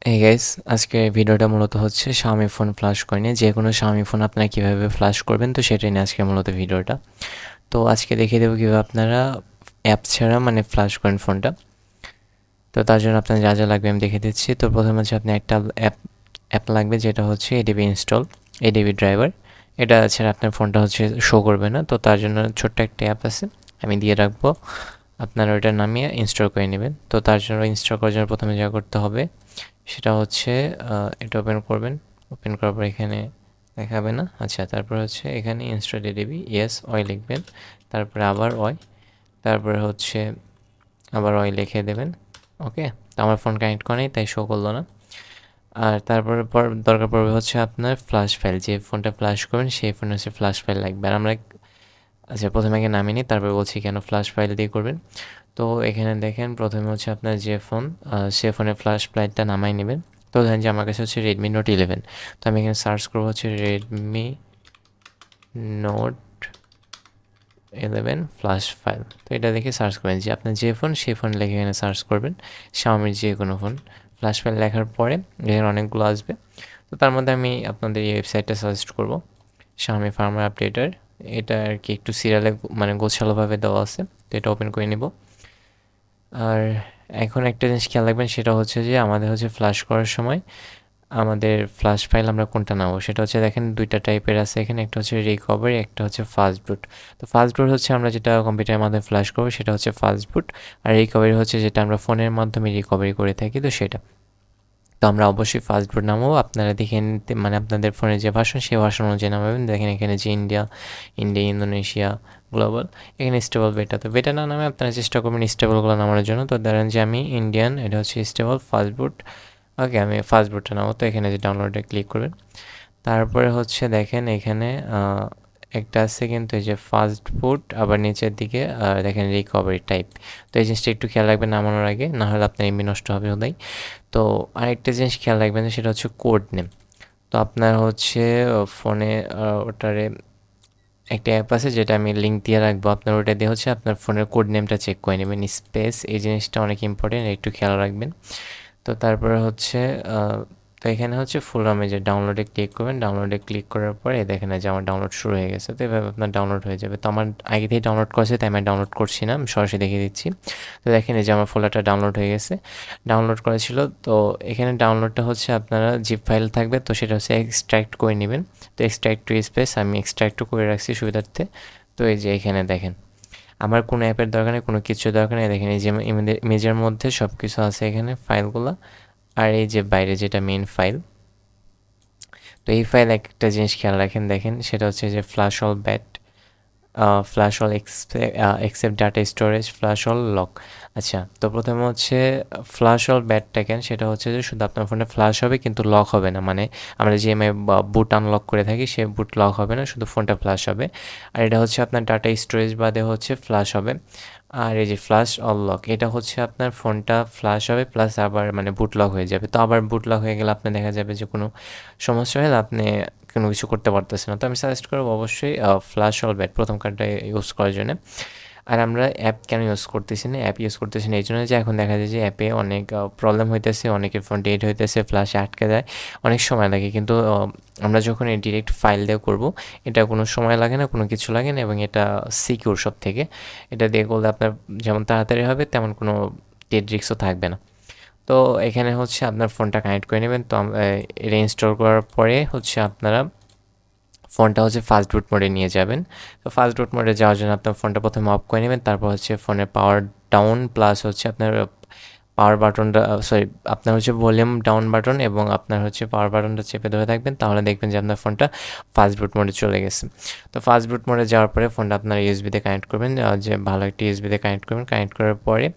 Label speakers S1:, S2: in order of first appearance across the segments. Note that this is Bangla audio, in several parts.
S1: এই গাইস, আজকে ভিডিওটা মূলত হচ্ছে Xiaomi ফোন ফ্ল্যাশ করে নিয়ে যে কোনো Xiaomi ফোন আপনারা কীভাবে ফ্ল্যাশ করবেন, তো সেটাই নিয়ে আজকে মূলত ভিডিওটা। তো আজকে দেখিয়ে দেবো কীভাবে আপনারা অ্যাপ ছাড়া ফ্ল্যাশ করেন ফোনটা। তো তার জন্য আপনার যা যা লাগবে আমি দেখিয়ে দিচ্ছি। তো প্রথমে হচ্ছে আপনি একটা অ্যাপ লাগবে, যেটা হচ্ছে এডিবি ইনস্টল, এডিবি ড্রাইভার। এটা ছাড়া আপনার ফোনটা হচ্ছে শো করবে না। তো তার জন্য ছোট্ট একটা অ্যাপ আছে, আমি দিয়ে রাখবো, আপনারা ওইটা নামিয়ে ইনস্টল করে নেবেন। তো তার জন্য ইনস্টল করার জন্য প্রথমে যা করতে হবে সেটা হচ্ছে এটা ওপেন করবেন। ওপেন করার পর এখানে দেখাবে না, আচ্ছা, তারপর হচ্ছে এখানে ইনস্টল এডিবি, ইয়েস ওয়াই লিখবেন, তারপরে আবার ওয়াই, তারপরে হচ্ছে আবার ওয়াই লিখে দেবেন। ওকে, তো আমার ফোন কানেক্ট করে নেই তাই শো করলো না। আর তারপরে দরকার পড়বে হচ্ছে আপনার ফ্ল্যাশ ফাইল, যে ফোনটা ফ্ল্যাশ করবেন সেই ফোনে হচ্ছে ফ্ল্যাশ ফাইল লাগবে। আর আমরা, আচ্ছা, প্রথমে আগে নামিয়ে নিই, তারপরে বলছি কেন ফ্ল্যাশ ফাইল দিয়ে করবেন। তো এখানে দেখেন প্রথমে হচ্ছে আপনার যে ফোন, সে ফোনের ফ্ল্যাশ ফাইলটা নামাই নেবেন। তো ধরেন যে আমার কাছে হচ্ছে রেডমি নোট 11, তো আমি এখানে সার্চ করবো হচ্ছে রেডমি নোট 11 ফ্ল্যাশ ফাইল। তো এটা দেখে সার্চ করবেন, যে আপনার যে ফোন সেই ফোন লিখে এখানে সার্চ করবেন, Xiaomiর যে কোনো ফোন। ফ্ল্যাশ ফাইল লেখার পরে এখানে অনেকগুলো আসবে। তো তার মধ্যে আমি আপনাদের এই ওয়েবসাইটটা সাজেস্ট করবো, Xiaomi ফার্মার আপডেটার। এটা আর কি একটু সিরিয়ালে গোছালোভাবে দেওয়া আছে। তো এটা ওপেন করে নিব। আর এখন একটা জিনিস খেয়াল রাখবেন, সেটা হচ্ছে যে আমাদের হচ্ছে ফ্ল্যাশ করার সময় আমাদের ফ্ল্যাশ ফাইল আমরা কোনটা নেবো, সেটা হচ্ছে দেখেন দুইটা টাইপের আছে এখানে, একটা হচ্ছে রিকভারি, একটা হচ্ছে ফাস্টবুট। তো ফাস্টবুট হচ্ছে আমরা যেটা কম্পিউটারের মাধ্যমে ফ্ল্যাশ করবো সেটা হচ্ছে ফাস্টবুট, আর রিকভারি হচ্ছে যেটা আমরা ফোনের মাধ্যমে রিকভারি করে থাকি, তো সেটা। তো আমরা অবশ্যই ফাস্টবুট নামাবো। আপনারা দেখে নিতে আপনাদের ফোনের যে ভার্সন সেই ভার্সন অনুযায়ী নামাবেন। দেখেন এখানে যে ইন্ডিয়া, ইন্দোনেশিয়া, গ্লোবাল, এখানে স্টেবল বেটা। তো বেটা না নামে আপনারা চেষ্টা করবেন স্টেবলগুলো নামানোর জন্য। তো ধরেন যে আমি ইন্ডিয়ান, এটা হচ্ছে স্টেবল ফাস্টবুট। ওকে, আমি ফাস্টবুটটা নামাবো। তো এখানে যে ডাউনলোডে ক্লিক করবেন, তারপরে হচ্ছে দেখেন এখানে একটা আছে কিন্তু এই যে ফাস্ট ফুড, আবার নিচের দিকে দেখেন রিকভারি টাইপ। তো এই জিনিসটা একটু খেয়াল রাখবেন নামানোর আগে, না হলে আপনার এমবি নষ্ট হবে ওদাই। তো আরেকটা জিনিস খেয়াল রাখবেন, সেটা হচ্ছে কোড নেম। তো আপনার হচ্ছে ফোনে ওটারে একটা অ্যাপ আছে, যেটা আমি লিঙ্ক দিয়ে রাখবো, আপনার ওটা দিয়ে হচ্ছে আপনার ফোনের কোড নেমটা চেক করে নেবেন, স্পেস, এই জিনিসটা অনেক ইম্পর্টেন্ট, একটু খেয়াল রাখবেন। তো তারপরে হচ্ছে তো এখানে হচ্ছে ফুল রমে যে ডাউনলোডে ক্লিক করবেন, ডাউনলোডে ক্লিক করার পরে দেখেন যে আমার ডাউনলোড শুরু হয়ে গেছে। তো এভাবে আপনার ডাউনলোড হয়ে যাবে। তো আমার আগে থেকে ডাউনলোড করেছে তাই আমি ডাউনলোড করছি না, আমি সরাসরি দেখিয়ে দিচ্ছি। তো দেখেন এই যে আমার ফোল্ডারটা ডাউনলোড হয়ে গেছে, ডাউনলোড করেছিল। তো এখানে ডাউনলোডটা হচ্ছে আপনারা জিপ ফাইল থাকবে, তো সেটা হচ্ছে এক্সট্র্যাক্ট করে নেবেন। তো এক্সট্র্যাক্ট টু স্পেস, আমি এক্সট্র্যাক্টও করে রাখছি সুবিধার্থে। তো এই যে এখানে দেখেন আমার কোনো অ্যাপের দরকার নেই, কোনো কিছু দরকার নেই। দেখেন এই যে ইমেজের মধ্যে সব কিছু আছে এখানে ফাইলগুলো, আর এই যে বাইরে যেটা মেইন ফাইল। তো এই ফাইল একটা জিনিস খেয়াল রাখেন, দেখেন সেটা হচ্ছে যে flash all bat, flash all except data storage, flash all lock. আচ্ছা, তো প্রথমে হচ্ছে ফ্ল্যাশ অল ব্যাটটা কেন, সেটা হচ্ছে যে শুধু আপনার ফোনে ফ্ল্যাশ হবে কিন্তু লক হবে না, আমরা যে বুট আনলক করে থাকি সে বুট লক হবে না, শুধু ফোনটা ফ্ল্যাশ হবে। আর এটা হচ্ছে আপনার ডাটা স্টোরেজ বাদে হচ্ছে ফ্ল্যাশ হবে। আর এই যে ফ্ল্যাশ অল লক, এটা হচ্ছে আপনার ফোনটা ফ্ল্যাশ হবে প্লাস আবার বুট লক হয়ে যাবে। তো আবার বুট লক হয়ে গেলে আপনি দেখা যাবে যে কোনো সমস্যা হলে আপনি কোনো কিছু করতে পারতেছে না। তো আমি সাজেস্ট করবো অবশ্যই ফ্ল্যাশ অল ব্যাট প্রথম কার্ডটা ইউজ করার জন্য। আর আমরা অ্যাপ কেন ইউজ করতেছি না, অ্যাপ ইউজ করতেছি না এই জন্য যে এখন দেখা যায় যে অ্যাপে অনেক প্রবলেম হইতেছে, অনেকের ফোন ডেট হইতেছে, ফ্ল্যাশে আটকে যায়, অনেক সময় লাগে। কিন্তু আমরা যখন এই ডিরেক্ট ফাইল দিয়ে করবো, এটা কোনো সময় লাগে না, কোনো কিছু লাগে না, এবং এটা সিকিউর সব থেকে। এটা দিয়ে করলে আপনার যেমন তাড়াতাড়ি হবে, তেমন কোনো ডেট রিস্কও থাকবে না। তো এখানে হচ্ছে আপনার ফোনটা কানেক্ট করে নেবেন। তো এটা ইনস্টল করার পরে হচ্ছে আপনারা ফোনটা হচ্ছে ফাস্ট বুট মোডে নিয়ে যাবেন। তো ফাস্ট বুট মোডে যাওয়ার জন্য আপনার ফোনটা প্রথমে অফ করে নেবেন, তারপর হচ্ছে ফোনের পাওয়ার ডাউন প্লাস হচ্ছে আপনার পাওয়ার বাটনটা, সরি, আপনার হচ্ছে ভলিউম ডাউন বাটন এবং আপনার হচ্ছে পাওয়ার বাটনটা চেপে ধরে থাকবেন, তাহলে দেখবেন যে আপনার ফোনটা ফাস্ট বুট মোডে চলে গেছে। তো ফাস্ট বুট মোডে যাওয়ার পরে ফোনটা আপনার ইউএসবিতে কানেক্ট করবেন, যে ভালো একটা ইউএসবিতে কানেক্ট করবেন। কানেক্ট করার পরে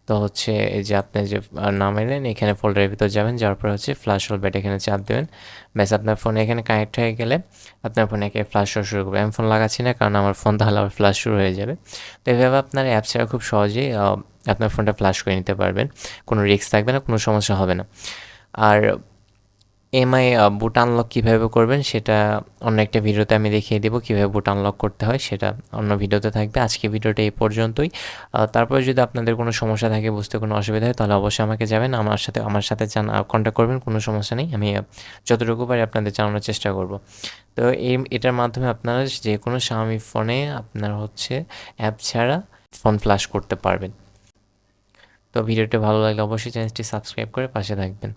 S1: তো হচ্ছে এই যে আপনি যে নাম এলেন, এখানে ফোল্ডারের ভিতর যাবেন, যাওয়ার পরে হচ্ছে ফ্ল্যাশ হোল ব্যাট এখানে চাপ দেবেন। ব্যাস, আপনার ফোনে এখানে কানেক্ট হয়ে গেলে আপনার ফোনে একে ফ্ল্যাশ শুরু করবে। আমি ফোন লাগাচ্ছি না, কারণ আমার ফোন তাহলে আবার ফ্ল্যাশ শুরু হয়ে যাবে। তো এভাবে আপনার অ্যাপ ছাড়া খুব সহজেই আপনার ফোনটা ফ্ল্যাশ করে নিতে পারবেন, কোনো রিস্ক থাকবে না, কোনো সমস্যা হবে না। আর এমআই বুট আনলক কীভাবে করবেন সেটা অন্য একটা ভিডিওতে আমি দেখিয়ে দেবো, কীভাবে বুট আনলক করতে হয় সেটা অন্য ভিডিওতে থাকবে। আজকে ভিডিওটা এই পর্যন্তই। তারপরে যদি আপনাদের কোনো সমস্যা থাকে, বুঝতে কোনো অসুবিধা হয়, তাহলে অবশ্যই আমাকে যাবেন, আমার সাথে কন্ট্যাক্ট করবেন, কোনো সমস্যা নেই। আমি যতটুকু পারি আপনাদের জানানোর চেষ্টা করব। তো এটার মাধ্যমে আপনারা যে কোনো Xiaomi ফোনে আপনার হচ্ছে অ্যাপ ছাড়া ফোন ফ্ল্যাশ করতে পারবেন। তো ভিডিওটি ভালো লাগলে অবশ্যই চ্যানেলটি সাবস্ক্রাইব করে পাশে থাকবেন।